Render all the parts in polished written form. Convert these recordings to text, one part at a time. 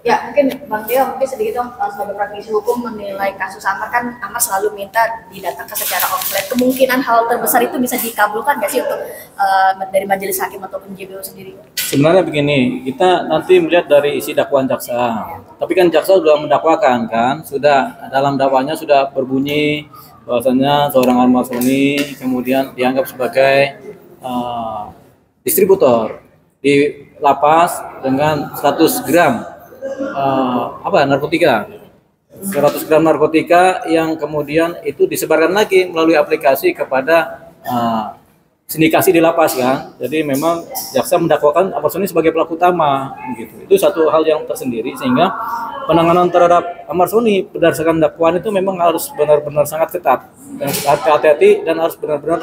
Ya, mungkin Bang Deo mungkin sedikit dong sebagai praktisi hukum menilai kasus Amar, kan Amar selalu minta didatangkan secara offline. Kemungkinan hal terbesar itu bisa dikabulkan nggak sih untuk dari majelis hakim ataupun JPO sendiri? Sebenarnya begini, kita nanti melihat dari isi dakwaan jaksa. Tapi kan jaksa sudah mendakwakan kan, sudah dalam dakwanya sudah berbunyi bahwasanya seorang Ahmad Soni kemudian dianggap sebagai distributor di lapas dengan 100 gram narkotika. 100 gram narkotika yang kemudian itu disebarkan lagi melalui aplikasi kepada sindikasi di lapas kan. Jadi memang jaksa mendakwakan Ahmad Soni sebagai pelaku utama gitu. Itu satu hal yang tersendiri, sehingga penanganan terhadap Ahmad Soni berdasarkan dakwaan itu memang harus benar-benar sangat ketat dan hati-hati dan harus benar-benar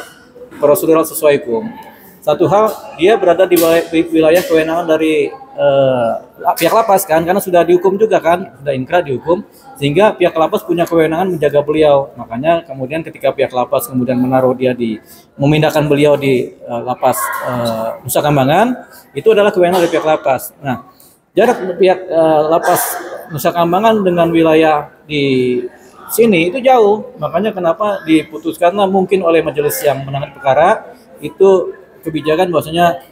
prosedural sesuai hukum. Satu hal, dia berada di wilayah kewenangan dari pihak lapas kan, karena sudah dihukum juga kan, sudah inkrah dihukum, sehingga pihak lapas punya kewenangan menjaga beliau. Makanya kemudian ketika pihak lapas kemudian menaruh dia memindahkan beliau di lapas Nusa Kambangan, itu adalah kewenangan dari pihak lapas. Nah, jarak pihak lapas Nusa Kambangan dengan wilayah di sini itu jauh, makanya kenapa diputuskanlah mungkin oleh majelis yang menangani perkara itu kebijakan bahwasanya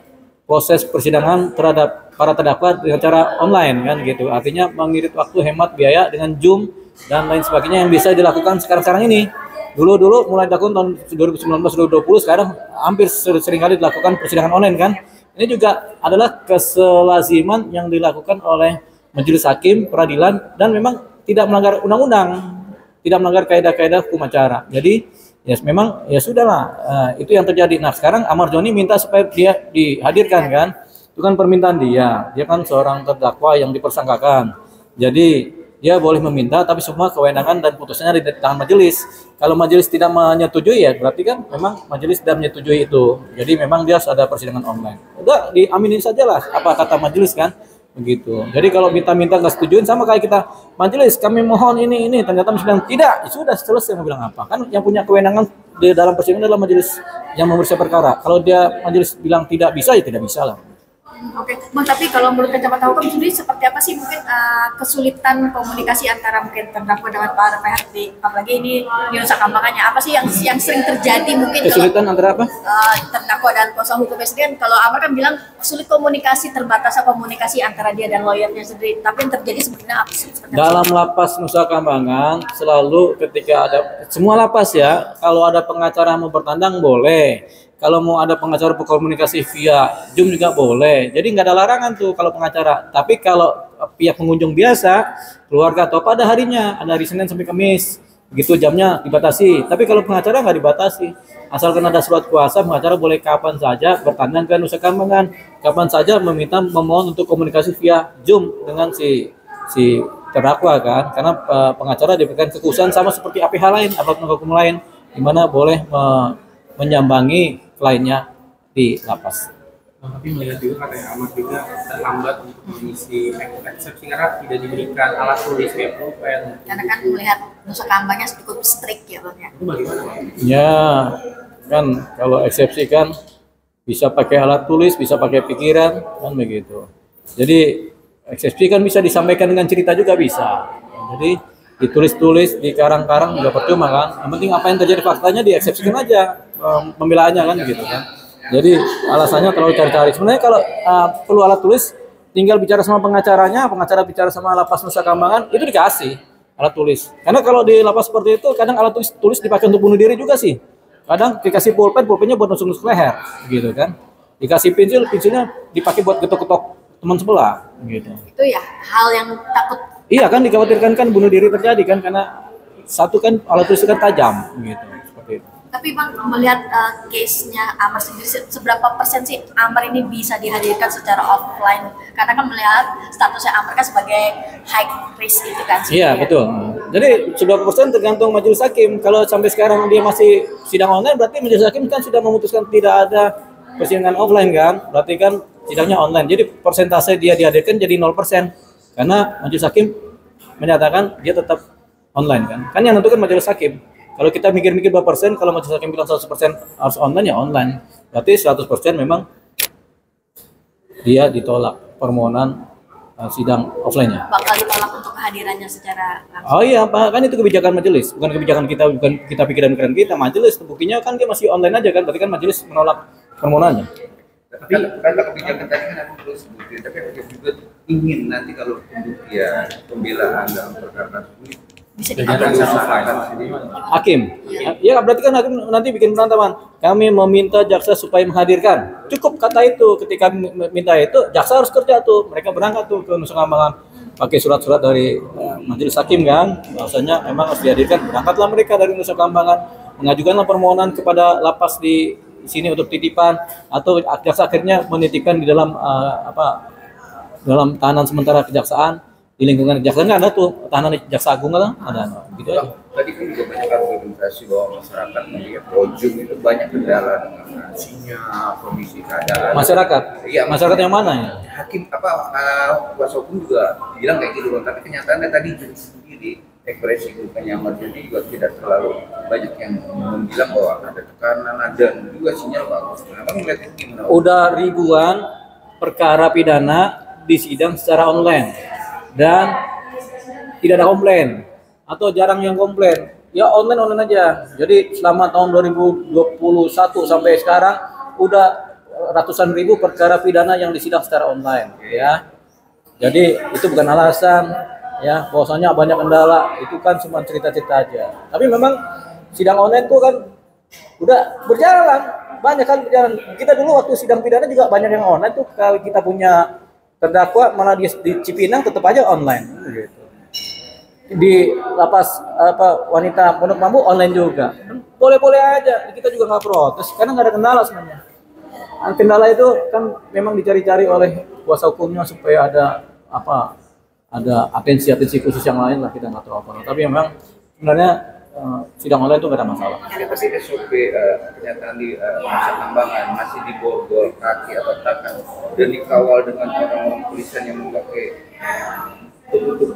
proses persidangan terhadap para terdakwa dengan cara online kan gitu. Artinya mengirit waktu, hemat biaya dengan Zoom dan lain sebagainya yang bisa dilakukan sekarang ini. Dulu mulai dilakukan tahun 2019-2020, sekarang hampir sering kali dilakukan persidangan online kan. Ini juga adalah keselaziman yang dilakukan oleh majelis hakim, peradilan, dan memang tidak melanggar undang-undang, tidak melanggar kaidah-kaidah hukum acara. Jadi ya memang ya sudahlah, itu yang terjadi. Nah sekarang Ahmad Soni minta supaya dia dihadirkan kan, itu kan permintaan dia kan seorang terdakwa yang dipersangkakan, jadi dia boleh meminta, tapi semua kewenangan dan putusannya di tangan majelis. Kalau majelis tidak menyetujui ya berarti kan memang majelis tidak menyetujui itu, jadi memang dia harus ada persidangan online. Udah diaminin sajalah apa kata majelis kan, begitu. Jadi kalau minta-minta nggak setujuin, sama kayak kita majelis kami mohon ini ternyata bilang tidak, ya sudah selesai. Mau bilang apa, kan yang punya kewenangan di dalam persidangan adalah majelis yang memeriksa perkara. Kalau dia majelis bilang tidak bisa, ya tidak bisa lah. Oke, Bang, tapi kalau menurut kacamata hukum sendiri seperti apa sih mungkin kesulitan komunikasi antara mungkin terdakwa dengan para pihak di, apalagi ini di Nusa Kambangannya, apa sih yang sering terjadi mungkin kesulitan kalau, antara apa? Terdakwa dan kuasa hukumnya sendiri. Kalau Amar kan bilang sulit komunikasi, terbatasnya komunikasi antara dia dan lawyernya sendiri, tapi yang terjadi sebenarnya apa sih? Dalam lapas Nusa Kambangan selalu ketika ada, semua lapas ya, kalau ada pengacara mau bertandang boleh. Kalau mau ada pengacara berkomunikasi via Zoom juga boleh. Jadi nggak ada larangan tuh kalau pengacara. Tapi kalau pihak pengunjung biasa, keluarga atau pada harinya, ada hari Senin sampai Kamis, begitu jamnya dibatasi. Tapi kalau pengacara nggak dibatasi. Asalkan ada surat kuasa, pengacara boleh kapan saja bertandang ke Nusa Kambangan, kapan saja memohon untuk komunikasi via Zoom dengan si terdakwa kan. Karena pengacara diberikan kekhususan sama seperti APH lain, aparat penegak hukum lain, di mana boleh menyambangi kliennya di lapas. Tapi melihat juga katanya Ahmad juga terlambat untuk mengisi eksepsi karena tidak diberikan alat tulis kayak pulpen. Karena kan melihat Nusa Kambangannya cukup strict ya Bang ya. Itu bagaimana Bang? Ya kan kalau eksepsi kan bisa pakai alat tulis, bisa pakai pikiran kan begitu. Jadi eksepsi kan bisa disampaikan dengan cerita juga bisa. Jadi ditulis-tulis di karang-karang juga percuma kan. Yang penting apa yang terjadi faktanya dieksepsikan aja pembelaannya kan gitu kan. Jadi alasannya terlalu cari-cari. Sebenarnya kalau perlu alat tulis, tinggal bicara sama pengacaranya, pengacara bicara sama lapas Nusa Kambangan, itu dikasih alat tulis. Karena kalau di lapas seperti itu kadang alat tulis dipakai untuk bunuh diri juga sih. Kadang dikasih pulpennya buat nusuk-nusuk leher gitu kan. Dikasih pensilnya dipakai buat getok-getok teman sebelah gitu. Itu ya hal yang takut. Iya kan, dikhawatirkan kan bunuh diri terjadi kan, karena satu kan alat tulis kan tajam gitu, seperti itu. Tapi Bang, melihat case-nya Amar sendiri, seberapa persen sih Amar ini bisa dihadirkan secara offline? Karena kan melihat statusnya Amar kan sebagai high risk itu kan. Iya betul. Jadi seberapa persen tergantung majelis hakim. Kalau sampai sekarang dia masih sidang online, berarti majelis hakim kan sudah memutuskan tidak ada persidangan offline kan, berarti kan sidangnya online. Jadi persentase dia dihadirkan jadi 0%. Karena majelis hakim menyatakan dia tetap online kan. Kan yang tentukan majelis hakim. Kalau kita mikir-mikir berapa persen, kalau majelis hakim bilang 100% harus online, ya online. Berarti 100% memang dia ditolak permohonan sidang offline-nya. Bakal ditolak untuk kehadirannya secara langsung. Oh iya, Pak, kan itu kebijakan majelis, bukan kebijakan kita, bukan kita pikiran kita. Majelis, buktinya kan dia masih online aja kan, berarti kan majelis menolak permohonannya. Tapi kata kebijakan tadi kan aku terus sebutin, tapi aku juga ingin nanti kalau pembuktian pembelaan dalam perkara ini Bisa jangan diambil. sama Hakim, ya berarti kan hakim nanti bikin penantaman. Kami meminta jaksa supaya menghadirkan. Cukup kata itu, ketika minta itu, jaksa harus kerja tuh. Mereka berangkat tuh ke Nusa Kambangan pakai surat-surat dari majelis hakim kan. Bahwasanya memang harus dihadirkan. Berangkatlah mereka dari Nusa Kambangan, mengajukanlah permohonan kepada lapas di sini untuk titipan, atau jaksa akhirnya menitipkan di dalam dalam tahanan sementara kejaksaan. Di lingkungan kejaksaan kan ada tuh tahanan jaksa agung kan ada gitu aja. Tadi kan juga banyak argumentasi bahwa masyarakat melihat Ojung itu banyak kendala dengan sinyal, kondisi keadaan. Masyarakat, Iya, masyarakat yang mana ya? Hakim kuasa hukum juga bilang kayak gitu, tapi kenyataannya tadi sendiri ekspresi bukannya Ahmad Jadi juga tidak terlalu banyak yang bilang bahwa ada tekanan, ada juga sinyal bagus. Nah, abang melihat itu gimana? Udah ribuan perkara pidana disidang secara online dan tidak ada komplain atau jarang yang komplain. Ya online aja. Jadi selama tahun 2021 sampai sekarang udah ratusan ribu perkara pidana yang disidang secara online ya. Jadi itu bukan alasan ya, bahwasanya banyak kendala, itu kan cuma cerita-cerita aja. Tapi memang sidang online itu kan udah berjalan, banyak kali berjalan. Kita dulu waktu sidang pidana juga banyak yang online tuh, kalau kita punya terdakwa malah di Cipinang tetap aja online gitu. Di lapas wanita Pondok Bambu online juga. Boleh-boleh aja, kita juga nggak protes karena nggak ada kendala sebenarnya. Kendala itu kan memang dicari-cari oleh kuasa hukumnya supaya ada ada atensi khusus yang lain lah, kita nggak tahu apa. Tapi memang sebenarnya sidang online itu nggak ada masalah. Siapa sih SOP kenyataan di Nusa Kambangan masih diborgol kaki atau tangan dan dikawal dengan orang-orang polisian yang memakai tutup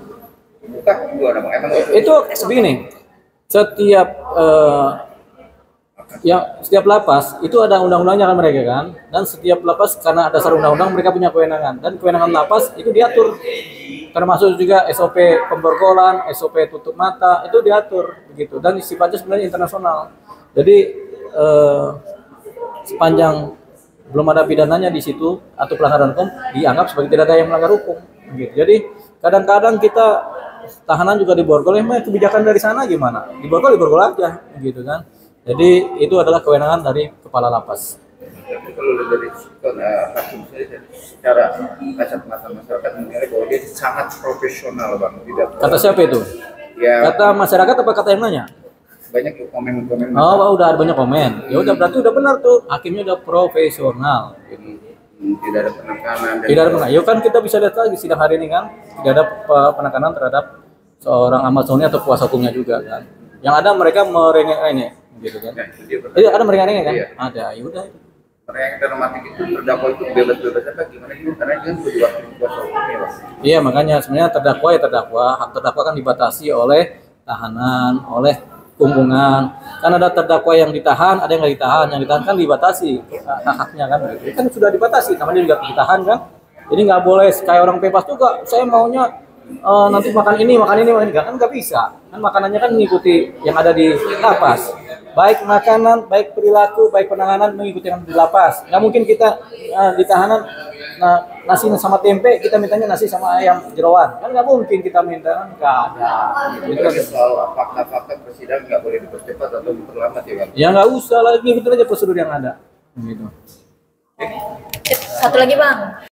muka itu ada emang Itu begini, setiap lapas itu ada undang-undangnya kan mereka kan, dan setiap lapas karena ada dasar undang-undang mereka punya kewenangan, dan kewenangan lapas itu diatur, termasuk juga SOP pemborgolan, SOP tutup mata itu diatur begitu, dan sifatnya sebenarnya internasional. Jadi sepanjang belum ada pidananya di situ atau pelanggaran hukum, dianggap sebagai tidak ada yang melanggar hukum gitu. Jadi kadang-kadang kita tahanan juga diborgol, emang kebijakan dari sana gimana? Diborgol aja gitu kan. Jadi itu adalah kewenangan dari kepala lapas. tapi kalau dari hakim saya secara kasat mata masyarakat menilai bahwa dia sangat profesional bang, tidak Kata siapa itu? ya Kata masyarakat apa kata yang nanya? banyak komen-komen Oh, udah ada banyak komen. Ya udah, berarti udah benar tuh. Hakimnya udah profesional. jadi tidak ada penekanan dan Tidak ada penekanan. Yuk kan kita bisa lihat lagi sidang hari ini kan, tidak ada penekanan terhadap seorang Ahmad Soni atau kuasa hukumnya juga kan. Yang ada mereka merengek-rengek gitu kan. ya, itu dia Iya, ada merengek-rengek kan? Iya. Ada. Ya udah. karena yang termatik itu terdakwa itu bebas-bebas apa gimana gitu karena dia juga diwakili kuasa hukumnya bang. Iya, makanya sebenarnya terdakwa ya terdakwa. Hak terdakwa kan dibatasi oleh tahanan, oleh kumpungan. Kan ada terdakwa yang ditahan, ada yang nggak ditahan. Yang ditahan kan dibatasi hak-haknya kan. Kan sudah dibatasi, namanya juga ditahan kan. Jadi nggak boleh kayak orang bebas juga. Saya maunya nanti makan ini, kan nggak bisa. Kan makanannya kan mengikuti yang ada di lapas. Baik makanan, baik perilaku, baik penanganan mengikuti yang di lapas. Nggak mungkin kita di tahanan nasi sama tempe, kita mintanya nasi sama ayam jeroan. Kan nggak mungkin kita minta, kan nggak ada. Itu kan Itu soal fakta-fakta persidangan nggak boleh dipercepat atau diperlambat ya bang. ya nggak usah lagi, ngikutin aja prosedur yang ada. Gitu. Satu lagi bang.